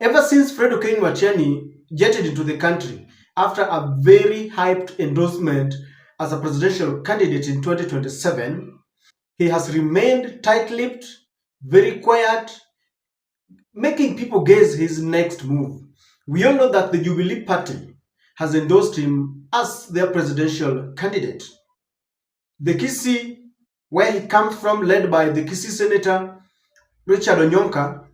Ever since FREDRICK Matiang'i jetted into the country after a very hyped endorsement as a presidential candidate in 2027, he has remained tight-lipped, very quiet, making people guess his next move. We all know that the Jubilee Party has endorsed him as their presidential candidate. The Kisii, where he comes from, led by the Kisii Senator Richard Onyonka,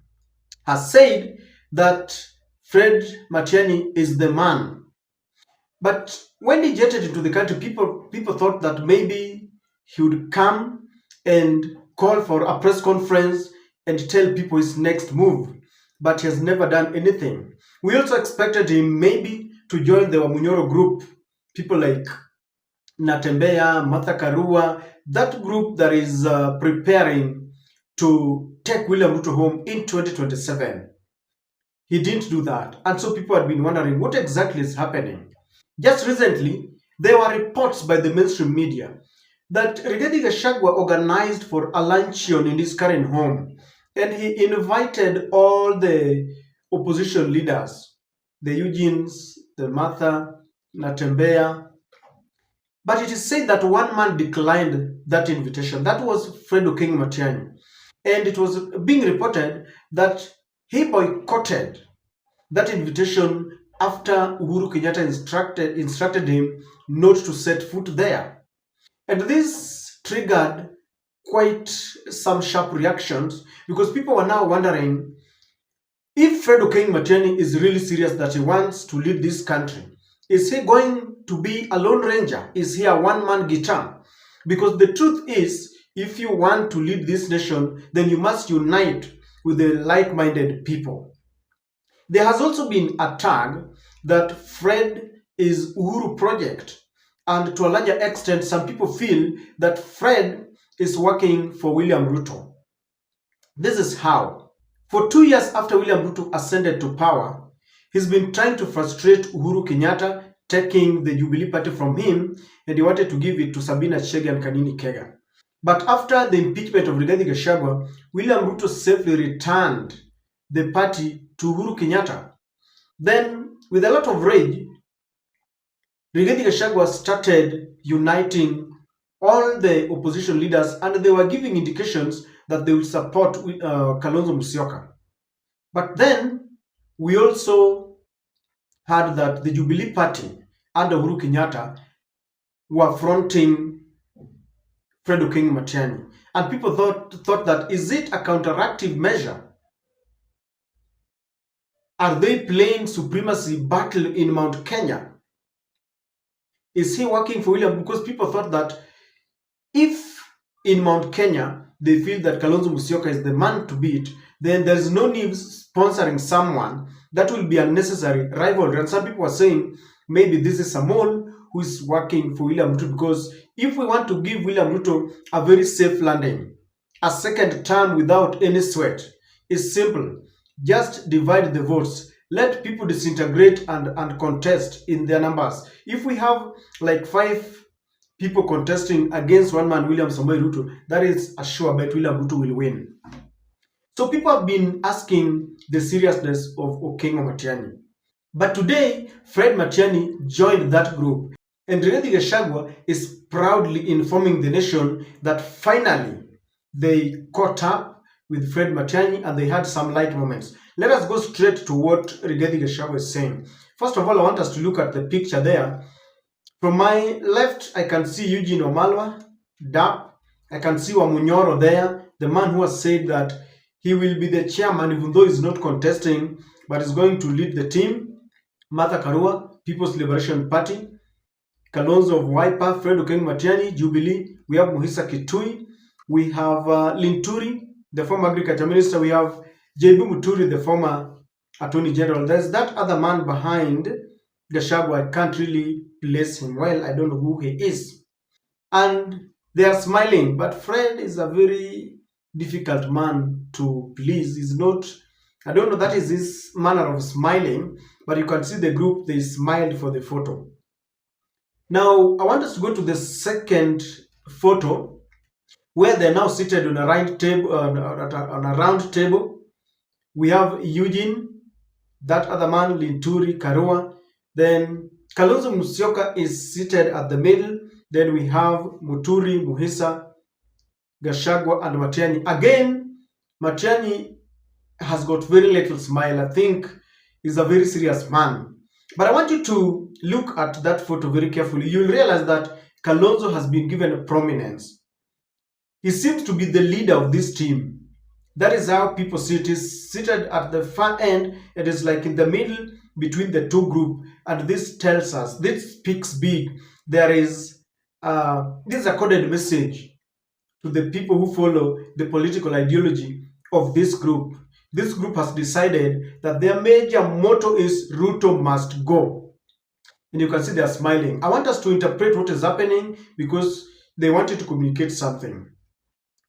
has said that Fred Matiang'i is the man. But when he jetted into the country, people thought that maybe he would come and call for a press conference and tell people his next move. But he has never done anything. We also expected him maybe to join the Wamunyoro group, people like Natembeya, Martha Karua, that group that is preparing to take William Ruto home in 2027. He didn't do that. And so people had been wondering what exactly is happening. Just recently, there were reports by the mainstream media that Rigathi Gachagua organized for a luncheon in his current home, and he invited all the opposition leaders, the Eugenes, the Martha, Natembeya. But it is said that one man declined that invitation. That was FREDRICK Matiang'i. And it was being reported that he boycotted that invitation after Uhuru Kenyatta instructed him not to set foot there. And this triggered quite some sharp reactions because people were now wondering if FREDRICK Matiang'i is really serious that he wants to lead this country. Is he going to be a lone ranger? Is he a one-man guitar? Because the truth is, if you want to lead this nation, then you must unite with the like-minded people. There has also been a tag that Fred is Uhuru project, and to a larger extent, some people feel that Fred is working for William Ruto. This is how. For 2 years after William Ruto ascended to power, he's been trying to frustrate Uhuru Kenyatta, taking the Jubilee Party from him, and he wanted to give it to Sabina Chege and Kanini Kega. But after the impeachment of Rigathi Gachagua, William Ruto safely returned the party to Uhuru Kenyatta. Then, with a lot of rage, Rigathi Gachagua started uniting all the opposition leaders, and they were giving indications that they would support Kalonzo Musyoka. But then, we also heard that the Jubilee Party under Uhuru Kenyatta were fronting FREDRICK Matiang'i. And people thought that, is it a counteractive measure? Are they playing supremacy battle in Mount Kenya? Is he working for William? Because people thought that if in Mount Kenya they feel that Kalonzo Musyoka is the man to beat, then there's no need sponsoring someone. That will be unnecessary rivalry. And some people are saying maybe this is Samol who is working for William Ruto, because if we want to give William Ruto a very safe landing, a second term without any sweat, it's simple. Just divide the votes. Let people disintegrate and contest in their numbers. If we have like 5 people contesting against one man, William Samoei Ruto, that is a sure bet William Ruto will win. So people have been asking the seriousness of OOKO Matiang'i. But today, Fred Matiang'i joined that group. And Rigathi Gachagua is proudly informing the nation that finally they caught up with Fred Matiang'i and they had some light moments. Let us go straight to what Rigathi Gachagua is saying. First of all, I want us to look at the picture there. From my left, I can see Eugene Wamalwa, DAP. I can see Wamunyoro there, the man who has said that he will be the chairman even though he's not contesting, but is going to lead the team. Martha Karua, People's Liberation Party. Kalonzo of Wiper, FREDRICK Matiang'i, Jubilee. We have Muhisa Kitui. We have Linturi, the former Agriculture Minister. We have JB Muturi, the former Attorney General. There's that other man behind Gachagua. I can't really place him well. I don't know who he is. And they are smiling. But Fred is a very difficult man to please. He's not, I don't know, that is his manner of smiling. But you can see the group, they smiled for the photo. Now, I want us to go to the second photo where they're now seated on a round table. We have Eugene, that other man, Linturi, Karua. Then Kalonzo Musyoka is seated at the middle. Then we have Muturi, Muhisa, Gachagua, and Matiangi. Again, Matiangi has got very little smile. I think he's a very serious man. But I want you to look at that photo very carefully. You'll realize that Kalonzo has been given a prominence. He seems to be the leader of this team. That is how people see it. Is seated at the far end. It is like in the middle between the two groups. And this tells us, this speaks big. There is this is a coded message to the people who follow the political ideology of this group. This group has decided that their major motto is Ruto must go. And you can see they are smiling. I want us to interpret what is happening because they wanted to communicate something.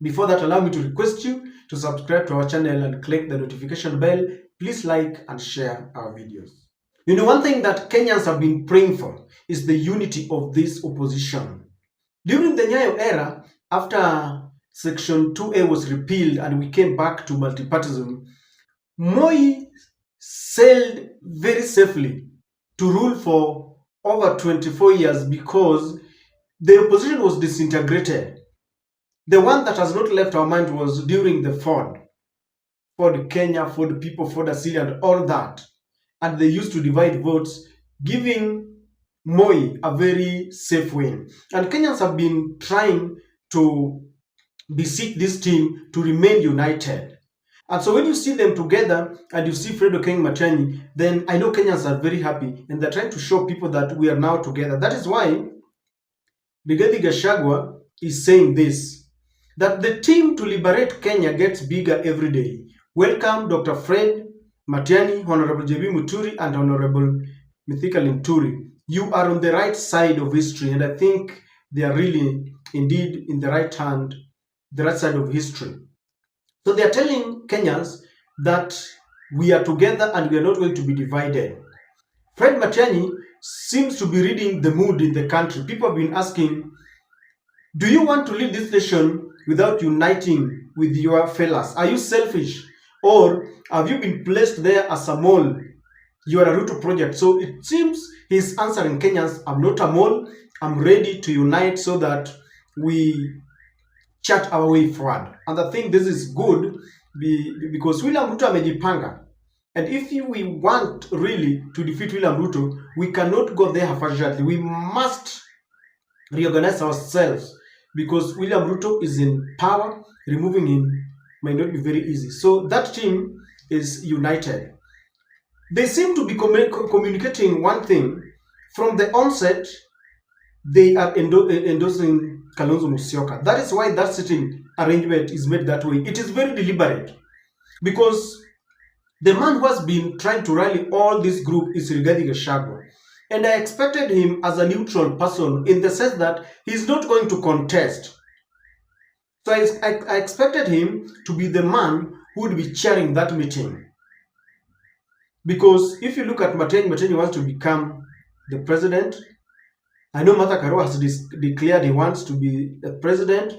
Before that, allow me to request you to subscribe to our channel and click the notification bell. Please like and share our videos. You know, one thing that Kenyans have been praying for is the unity of this opposition. During the Nyayo era, after Section 2A was repealed and we came back to multipartyism, Moi sailed very safely to rule for over 24 years because the opposition was disintegrated. The one that has not left our mind was during the Ford Kenya, Ford people, Ford Asili, and all that. And they used to divide votes, giving Moi a very safe win. And Kenyans have been trying to beseech this team to remain united. And so when you see them together and you see FREDRICK Matiang'i, then I know Kenyans are very happy and they're trying to show people that we are now together. That is why Brigadier Gachagua is saying this, that the team to liberate Kenya gets bigger every day. Welcome Dr. Fred Matiang'i, Honorable JB Muturi, and Honorable Mithika Linturi. You are on the right side of history, and I think they are really indeed in the right hand, the right side of history. So they are telling Kenyans that we are together and we are not going to be divided. Fred Matiang'i seems to be reading the mood in the country. People have been asking, do you want to lead this nation without uniting with your fellows? Are you selfish? Or have you been placed there as a mole? You are a Ruto project. So it seems he's answering Kenyans, I'm not a mole. I'm ready to unite so that we chart our way forward. And I think this is good because William Ruto amejipanga. And if we want really to defeat William Ruto, we cannot go there haphazardly. We must reorganize ourselves because William Ruto is in power. Removing him might not be very easy. So that team is united. They seem to be communicating one thing. From the onset, they are endorsing Kalonzo Musyoka. That is why that sitting arrangement is made that way. It is very deliberate because the man who has been trying to rally all this group is Rigathi Gachagua. And I expected him as a neutral person in the sense that he's not going to contest. So I expected him to be the man who would be chairing that meeting. Because if you look at Matiang'i wants to become the president. I know Martha Karua has declared he wants to be the president.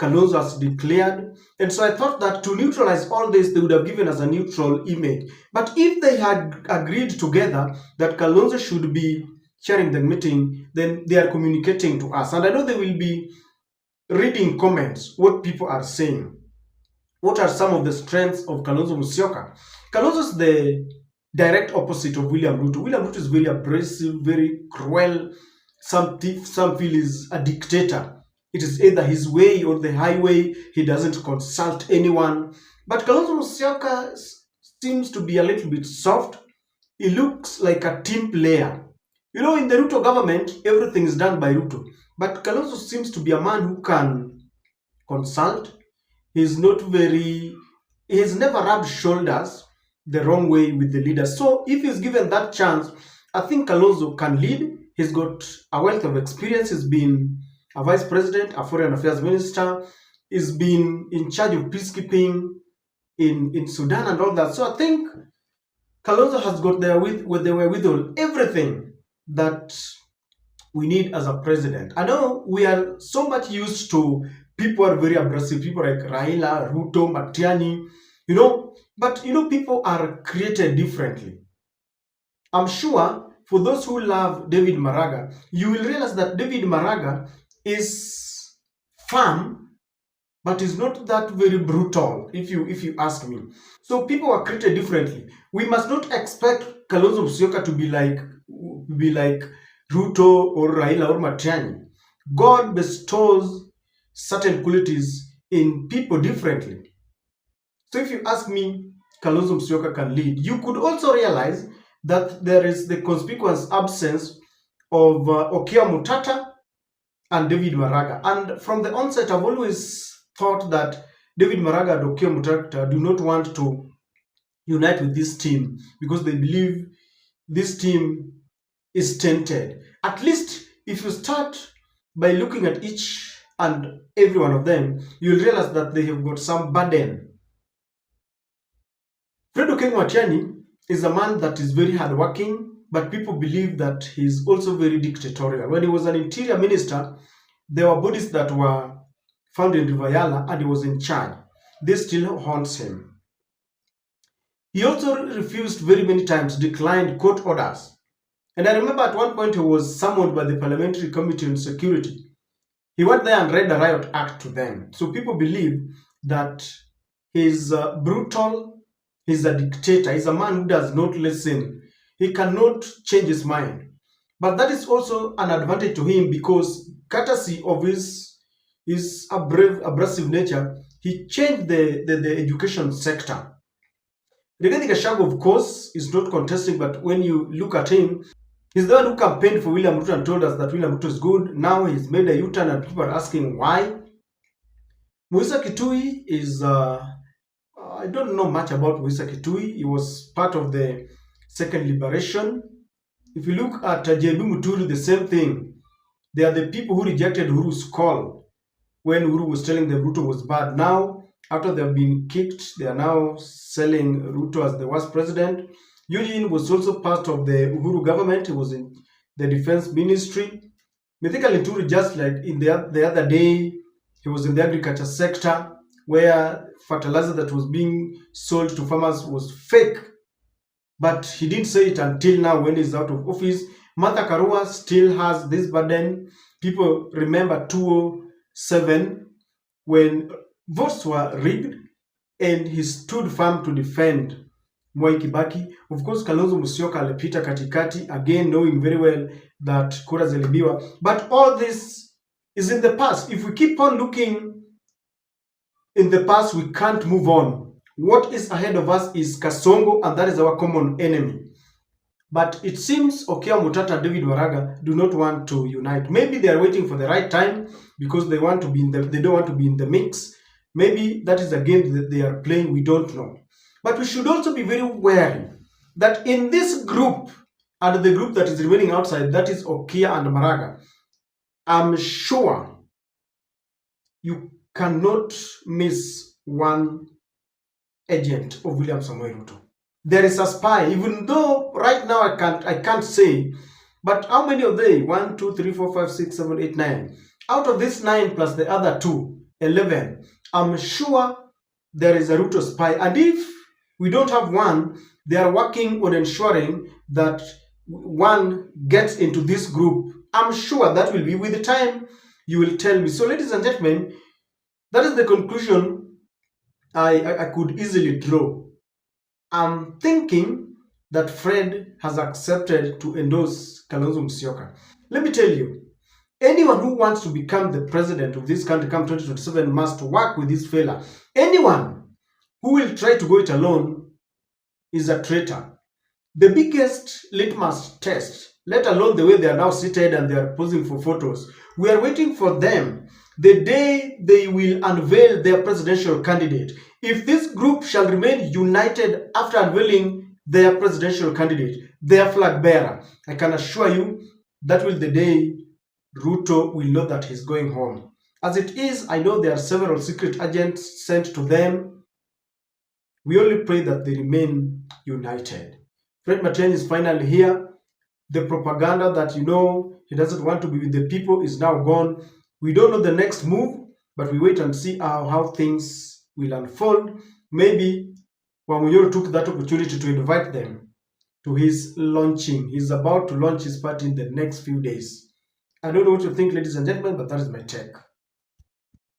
Kalonzo has declared. And so I thought that to neutralize all this, they would have given us a neutral image. But if they had agreed together that Kalonzo should be chairing the meeting, then they are communicating to us. And I know they will be reading comments, what people are saying. What are some of the strengths of Kalonzo Musyoka? Kalonzo is the direct opposite of William Ruto. William Ruto is very abrasive, very cruel. Some feel he's a dictator. It is either his way or the highway. He doesn't consult anyone. But Kalonzo Musyoka seems to be a little bit soft. He looks like a team player. You know, in the Ruto government, everything is done by Ruto. But Kalonzo seems to be a man who can consult. He's not very... He has never rubbed shoulders the wrong way with the leaders. So if he's given that chance, I think Kalonzo can lead. He's got a wealth of experience. He's been a vice president, a foreign affairs minister. He's been in charge of peacekeeping in Sudan and all that. So I think Kalonzo has got there with everything that we need as a president. I know we are so much used to people are very abrasive, people like Raila, Ruto, Matiang'i, you know, but you know, people are created differently. I'm sure for those who love David Maraga, you will realize that David Maraga is firm, but is not that very brutal, if you ask me. So people are created differently. We must not expect Kalonzo Musyoka to be like Ruto or Raila or Matiangi. God bestows certain qualities in people differently. So if you ask me, Kalonzo Musyoka can lead. You could also realize that there is the conspicuous absence of Okia Mutata and David Maraga. And from the onset, I've always thought that David Maraga and Okia Mutata do not want to unite with this team because they believe this team is tainted. At least if you start by looking at each and every one of them, you'll realize that they have got some burden. FREDRICK Matiang'i is a man that is very hardworking, but people believe that he's also very dictatorial. When he was an interior minister, there were bodies that were found in Rivayala and he was in charge. This still haunts him. He also refused very many times, declined court orders. And I remember at one point he was summoned by the Parliamentary Committee on Security. He went there and read the Riot Act to them. So people believe that he's brutal, he's a dictator, he's a man who does not listen. He cannot change his mind. But that is also an advantage to him because courtesy of his abrasive nature, he changed the education sector. Rigathi Gachagua, of course, is not contesting, but when you look at him, he's the one who campaigned for William Ruto and told us that William Ruto is good. Now he's made a U-turn and people are asking why. Moisa Kitui is, I don't know much about Moisa Kitui. He was part of the second liberation. If you look at JB Muturi, the same thing. They are the people who rejected Uhuru's call when Uhuru was telling them Ruto was bad. Now, after they've been kicked, they are now selling Ruto as the worst president. Eugene was also part of the Uhuru government. He was in the defense ministry. Mithika Linturi, just like in the other day, he was in the agriculture sector where fertilizer that was being sold to farmers was fake. But he didn't say it until now when he's out of office. Martha Karua still has this burden. People remember 2007 when votes were rigged and he stood firm to defend Mwai Kibaki. Of course, Kalonzo Musyoka alipita katikati, again knowing very well that kura zilibiwa. But all this is in the past. If we keep on looking in the past, we can't move on. What is ahead of us is Kasongo, and that is our common enemy. But it seems Okia Mutata and David Maraga do not want to unite. Maybe they are waiting for the right time because they want to be they don't want to be in the mix. Maybe that is a game that they are playing, we don't know. But we should also be very wary that in this group and the group that is remaining outside, that is Okia and Maraga, I'm sure you cannot miss one agent of William Samoei Ruto. There is a spy, even though right now I can't say, but how many of they? 1, 2, 3, 4, 5, 6, 7, 8, 9. Out of this 9 plus the other 2, 11. I'm sure there is a Ruto spy, and if we don't have one, they are working on ensuring that one gets into this group. I'm sure that will be with the time you will tell me. So, ladies and gentlemen, that is the conclusion I could easily draw. I'm thinking that Fred has accepted to endorse Kalonzo Musyoka. Let me tell you, anyone who wants to become the president of this country come 2027 must work with this fella. Anyone who will try to go it alone is a traitor. The biggest litmus test, let alone the way they are now seated and they are posing for photos, we are waiting for them the day they will unveil their presidential candidate. If this group shall remain united after unveiling their presidential candidate, their flag bearer, I can assure you that will be the day Ruto will know that he's going home. As it is, I know there are several secret agents sent to them. We only pray that they remain united. Fred Matiang'i is finally here. The propaganda that he doesn't want to be with the people is now gone. We don't know the next move, but we wait and see how things will unfold. Maybe Wamunyoro took that opportunity to invite them to his launching. He's about to launch his party in the next few days. I don't know what you think, ladies and gentlemen, but that is my take.